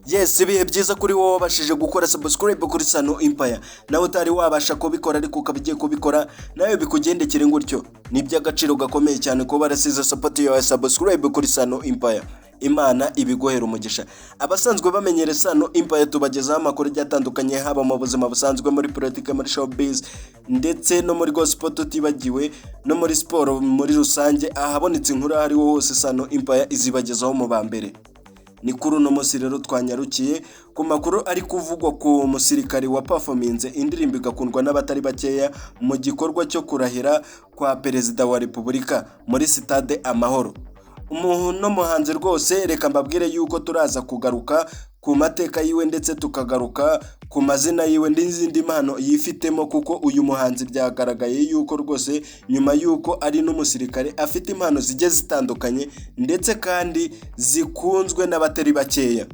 Yes, ibihe byiza kuri wowe wabashije gukora subscribe kuri Sano Empire. Nawe utari wabasha kubikora ariko ukabigiye kubikora nawe bikugendekere ngutyo. Ni by'agaciro gakomeye cyane kuba barasize support yawe subscribe kuri Sano Empire. Imana ibiguhera umugisha. Abasanzwe bamenyere Sano Empire tubagezaho amakuru atandukanye haba mu buzima busanzwe, muri politike, muri showbiz ndetse no muri gospel tutibagiwe no muri sport muri rusange. Ahabonetse inkuru ari wo hose Sano Empire izibagezaho mu bambere. Ni kuri uno munsi rero twanyarukiye ku makuru ari kuvugwa ku musirikari wa performance indirimbo igakundwa n'abatari bakeya mu gikorwa cyo kurahira kwa perezida wa Repubulika muri Stade Amahoro. Umuntu muhanzi rwose reka mbabwire yuko turaza kugaruka ku mateka yiwe ndetse tukagaruka ku mazina yiwe n'izindi mpano yifitemo, kuko uyu muhanzi byagaragaye yuko rwose nyuma yuko ari n'umusirikare afite impano zigiye zitandukanye ndetse kandi zikunzwe n'abatari bakeya.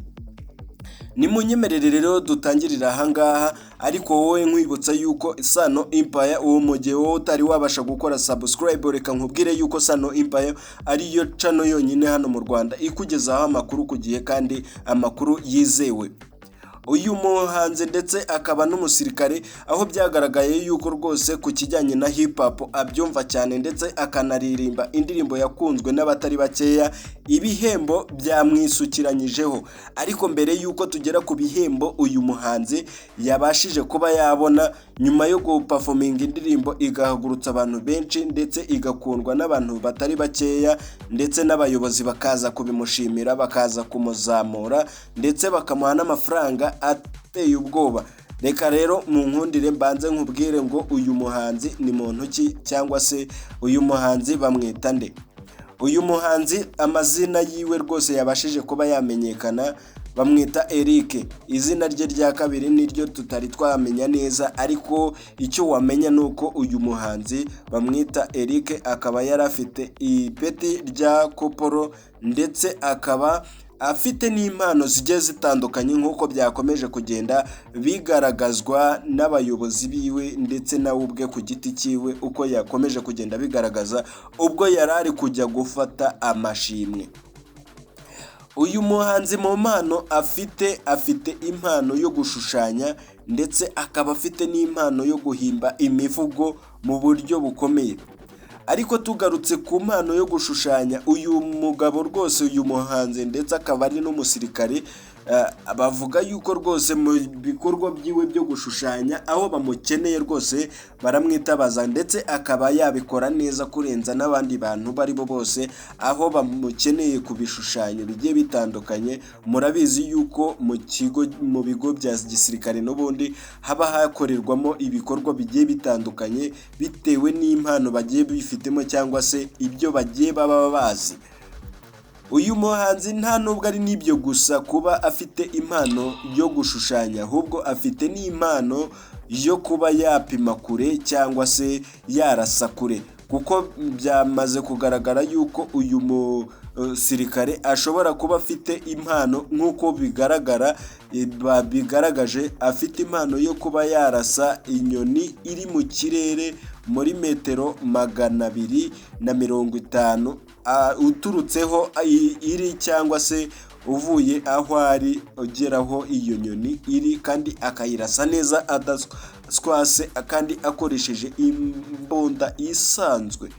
Ni munyemerere rero dutangirira ahangaha, ariko wowe nkwibutsa yuko Sano Empire uwo mugihe wowe utari wabasha gukora subscribe, reka nkubwire yuko Sano Empire ariyo channel yonyine hano mu Rwanda ikugezaho amakuru ku gihe kandi amakuru yizewe. Uyu muhanzi ndetse akaba n'umusirikare, aho byagaragaye yuko rwose ku kijyanye na hip hop abyumva cyane ndetse akanaririmba indirimbo yakunzwe n'abatari bakeya. Ibihembo byamwisukiranyijeho, ariko mbere yuko tugera ku bihembo uyu muhanzi yabashije kuba yabona nyuma yo guperforminga indirimbo igahagurutsa abantu benshi ndetse igakundwa n'abantu batari bakeya, ndetse n'abayobozi bakaza kubimushimira, bakaza kumuzamura ndetse bakamuha n'amafaranga ateye ubwoba. Reka rero mu nkundire mbanze nkubwire ngo uyu muhanzi ni muntu ki, cyangwa se uyu muhanzi bamwita nde. Uyu muhanzi amazina yiwe rwose yabashije kuba yamenyekana, bamwita Eric. Izina rye rya kabiri niryo tutari twamenya neza, ariko icyo wamenya nuko uyu muhanzi bamwita Eric, akaba yarafite ipeti rya koporo ndetse akaba afite n'impano zigiye zitandukanye nk'uko byakomeje kugenda bigaragazwa n'abayobozi biwe ndetse nawe ubwe ku giti cyiwe, uko yakomeje kugenda bigaragaza ubwo yarari kujya gufata amashimwe. Uyu muhanzi mu mpano afite impano yo gushushanya ndetse akaba afite n'impano yo guhimba imivugo mu buryo bukomeye. Ariko tugarutse ku mpano yo gushushanya, uyu mugabo rwose, uyu muhanzi ndetse akaba ari n'umusirikare, bavuga yuko rwose mu bikorwa byiwe byo gushushanya aho bamukeneye rwose baramwitabaza, ndetse akaba yabikora neza kurenza n'abandi bantu bari bo bose aho bamukeneye ku bishushanyo bigiye bitandukanye. Murabizi yuko mu bigo bya gisirikare n'ubundi haba hakorerwamo ibikorwa bigiye bitandukanye bitewe n'impano bagiye bifitemo cyangwa se ibyo bagiye baba bazi. Uyu muhanzi nta nubwo ari n'ibyo gusa kuba afite impano yo gushushanya, ahubwo afite n'impano yo kuba yapima kure cyangwa se yarasa kure, kuko byamaze kugaragara yuko uyu musirikare ashobora kuba afite impano nk'uko bigaragaje, afite impano yo kuba yarasa inyoni iri mu kirere muri metero 250 uturutseho iri cyangwa se uvuye aho ari ugeraho iyo nyoni iri, kandi akayirasa neza adaswase kandi akoresheje imbunda isanzwe.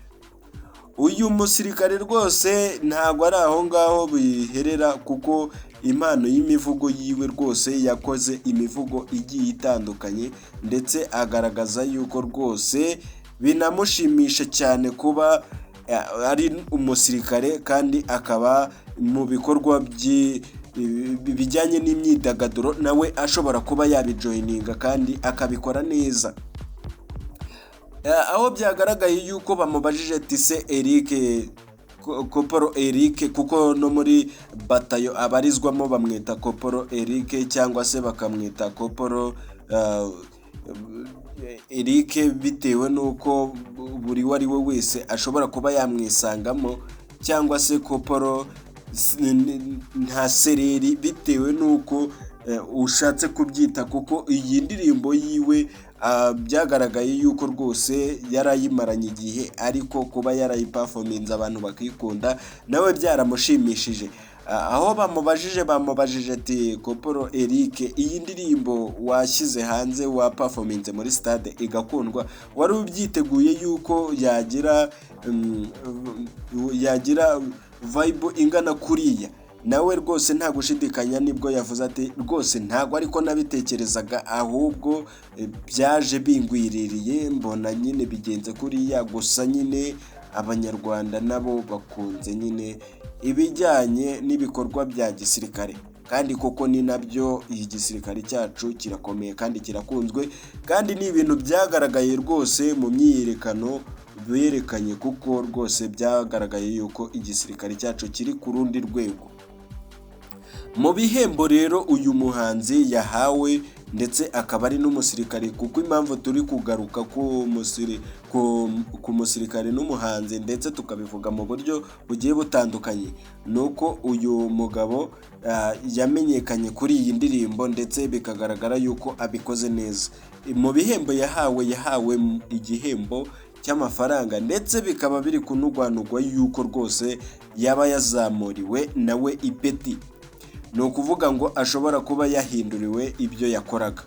Uyu musirikare rwose ntabwo ari aho ngaho biherera, kuko impano y'imivugo yiwe rwose yakoze imivugo igiye itandukanye ndetse agaragaza yuko rwose binamushimisha cyane kuba ari umusirikare, kandi akaba mu bikorwa bijyanye n'imyidagaduro nawe ashobora kuba yabijoyininga kandi akabikora neza. Aho byagaragaye yuko bamubajije ati se Eric, Koporo Eric, kuko no muri batayo abarizwamo bamwita Koporo Eric cyangwa se bakamwita Koporo Eric bitewe n'uko buri ari we wese ashobora kuba yamwisangamo, cyangwa se Koporo nta sereri bitewe n'uko ushatse kubyita, kuko iyi ndirimbo yiwe byagaragaye yuko rwose yarayimaranye igihe, ariko kuba yarayiperforminze abantu bakikunda nawe byaramushimishije. aho bamubajije ati Koporo Eric, iyi ndirimbo washyize hanze wa performance muri stade igakundwa, wari ubyiteguye yuko yagira vibe ingana kuriya? Nawe rwose nta gushidikanya nibwo yavuze ati rwose ntabwo ariko nabitekerezaga, ahubwo byaje bingwiririye mbona nyine bigenze kuriya. Gusa nyine abanyarwanda nabo bakunze nyine ibijyanye n'ibikorwa bya gisirikare, kandi koko ni nabyo igisirikare cyacu kirakomeye kandi kirakunzwe, kandi ni ibintu byagaragaye rwose mu myiyerekano berekanye, kuko rwose byagaragaye yuko igisirikare cyacu kiri ku rundi rwego. Mu bihembo rero uyu muhanzi yahawe ndetse akaba ari n'umusirikare, kuko impamvu turi kugaruka ku musirikare n'umuhanzi ndetse tukabivuga mu buryo bugiye butandukanye, nuko uyu mugabo yamenyekanye kuri iyi ndirimbo ndetse bikagaragara yuko abikoze neza. Mu bihembo yahawe igihembo cy'amafaranga, ndetse bikaba biri kunugwanugwa yuko rwose yaba yazamuriwe nawe ipeti, ni ukuvuga ngo ashobora kuba yahinduriwe ibyo yakoraga.